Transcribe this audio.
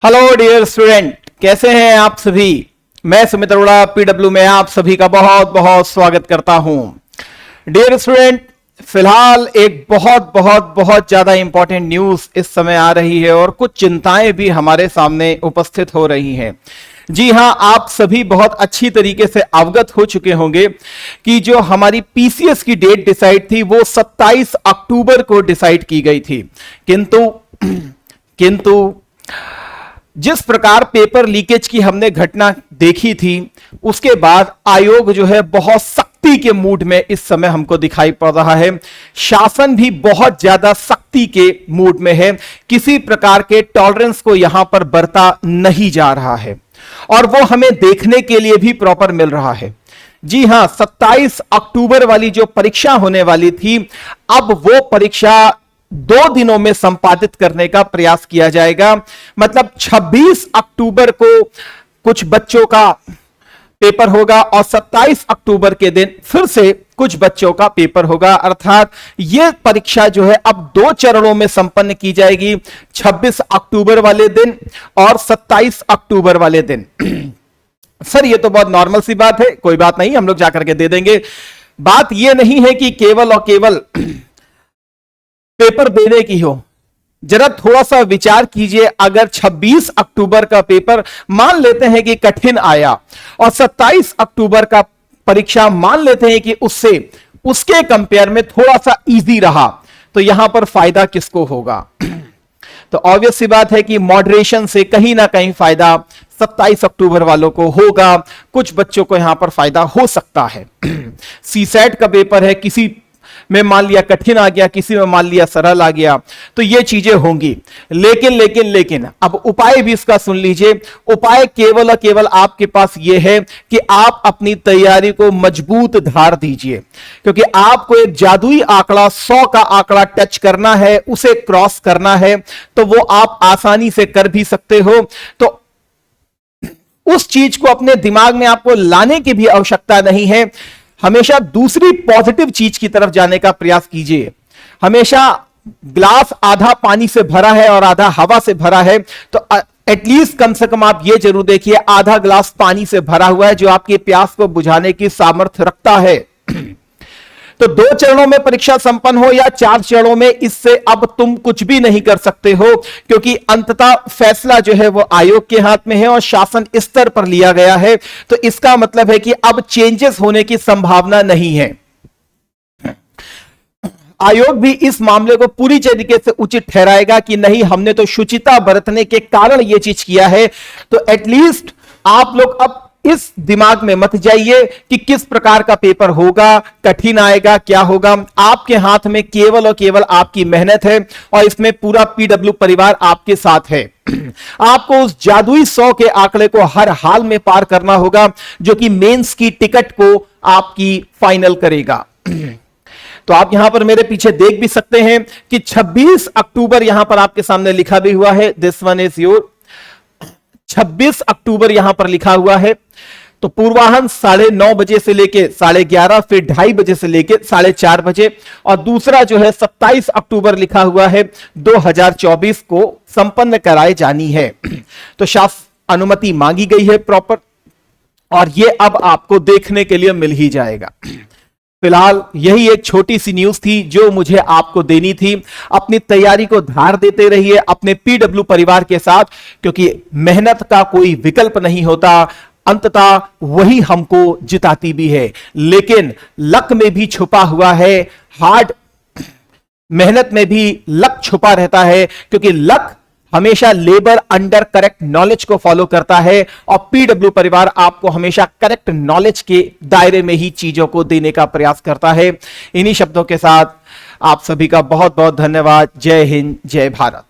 Hello dear student, कैसे हैं आप सभी। मैं सुमित अरोड़ा पीडब्ल्यू में आप सभी का बहुत बहुत स्वागत करता हूं। डियर स्टूडेंट, फिलहाल एक बहुत बहुत बहुत ज्यादा इंपॉर्टेंट न्यूज इस समय आ रही है और कुछ चिंताएं भी हमारे सामने उपस्थित हो रही हैं। जी हां, आप सभी बहुत अच्छी तरीके से अवगत हो चुके होंगे कि जो हमारी पीसीएस की डेट डिसाइड थी वो 27 अक्टूबर को डिसाइड की गई थी। किंतु जिस प्रकार पेपर लीकेज की हमने घटना देखी थी उसके बाद आयोग जो है बहुत सख्ती के मूड में इस समय हमको दिखाई पड़ रहा है। शासन भी बहुत ज्यादा सख्ती के मूड में है। किसी प्रकार के टॉलरेंस को यहां पर बरता नहीं जा रहा है और वो हमें देखने के लिए भी प्रॉपर मिल रहा है। जी हां, 27 अक्टूबर वाली जो परीक्षा होने वाली थी, अब वो परीक्षा 2 दिनों में संपादित करने का प्रयास किया जाएगा। मतलब 26 अक्टूबर को कुछ बच्चों का पेपर होगा और 27 अक्टूबर के दिन फिर से कुछ बच्चों का पेपर होगा। अर्थात यह परीक्षा जो है अब 2 चरणों में संपन्न की जाएगी, 26 अक्टूबर वाले दिन और 27 अक्टूबर वाले दिन। सर ये तो बहुत नॉर्मल सी बात है, कोई बात नहीं, हम लोग जाकर के दे देंगे। बात यह नहीं है कि केवल और केवल पेपर देने की हो। जरा थोड़ा सा विचार कीजिए, अगर 26 अक्टूबर का पेपर मान लेते हैं कि कठिन आया और 27 अक्टूबर का परीक्षा मान लेते हैं कि उसके कंपेयर में थोड़ा सा इजी रहा, तो यहां पर फायदा किसको होगा? तो ऑब्वियस सी बात है कि मॉडरेशन से कहीं ना कहीं फायदा 27 अक्टूबर वालों को होगा। कुछ बच्चों को यहां पर फायदा हो सकता है। सीसेट का पेपर है, किसी में मान लिया कठिन आ गया, किसी में मान लिया सरल आ गया, तो ये चीजें होंगी। लेकिन अब उपाय भी इसका सुन लीजिए। उपाय केवल और केवल आपके पास ये है कि आप अपनी तैयारी को मजबूत धार दीजिए, क्योंकि आपको एक जादुई आंकड़ा 100 का आंकड़ा टच करना है, उसे क्रॉस करना है, तो वो आप आसानी से कर भी सकते हो। तो उस चीज को अपने दिमाग में आपको लाने की भी आवश्यकता नहीं है। हमेशा दूसरी पॉजिटिव चीज की तरफ जाने का प्रयास कीजिए। हमेशा ग्लास आधा पानी से भरा है और आधा हवा से भरा है, तो एटलीस्ट कम से कम आप ये जरूर देखिए आधा ग्लास पानी से भरा हुआ है, जो आपकी प्यास को बुझाने की सामर्थ्य रखता है। तो 2 चरणों में परीक्षा संपन्न हो या 4 चरणों में, इससे अब तुम कुछ भी नहीं कर सकते हो, क्योंकि अंततः फैसला जो है वो आयोग के हाथ में है और शासन स्तर पर लिया गया है। तो इसका मतलब है कि अब चेंजेस होने की संभावना नहीं है। आयोग भी इस मामले को पूरी तरीके से उचित ठहराएगा कि नहीं, हमने तो शुचिता बरतने के कारण यह चीज किया है। तो एटलीस्ट आप लोग अब इस दिमाग में मत जाइए कि किस प्रकार का पेपर होगा, कठिन आएगा, क्या होगा। आपके हाथ में केवल और केवल आपकी मेहनत है और इसमें पूरा पीडब्ल्यू परिवार आपके साथ है। आपको उस जादुई 100 के आंकड़े को हर हाल में पार करना होगा, जो कि मेंस की टिकट को आपकी फाइनल करेगा। तो आप यहां पर मेरे पीछे देख भी सकते हैं कि 26 अक्टूबर यहां पर आपके सामने लिखा भी हुआ है। दिस वन इज योर 26 अक्टूबर यहां पर लिखा हुआ है। तो पूर्वाहन 9:30 बजे से लेके 11:30, फिर 2:30 बजे से लेके 4:30 बजे, और दूसरा जो है 27 अक्टूबर लिखा हुआ है 2024 को संपन्न कराए जानी है। तो शासन अनुमति मांगी गई है प्रॉपर, और ये अब आपको देखने के लिए मिल ही जाएगा। फिलहाल यही एक छोटी सी न्यूज थी जो मुझे आपको देनी थी। अपनी तैयारी को धार देते रहिए अपने पीडब्ल्यू परिवार के साथ, क्योंकि मेहनत का कोई विकल्प नहीं होता, अंततः वही हमको जिताती भी है। लेकिन लक में भी छुपा हुआ है, हार्ड मेहनत में भी लक छुपा रहता है, क्योंकि लक हमेशा लेबर अंडर करेक्ट नॉलेज को फॉलो करता है और पीडब्ल्यू परिवार आपको हमेशा करेक्ट नॉलेज के दायरे में ही चीजों को देने का प्रयास करता है। इन्हीं शब्दों के साथ आप सभी का बहुत बहुत धन्यवाद। जय हिंद, जय भारत।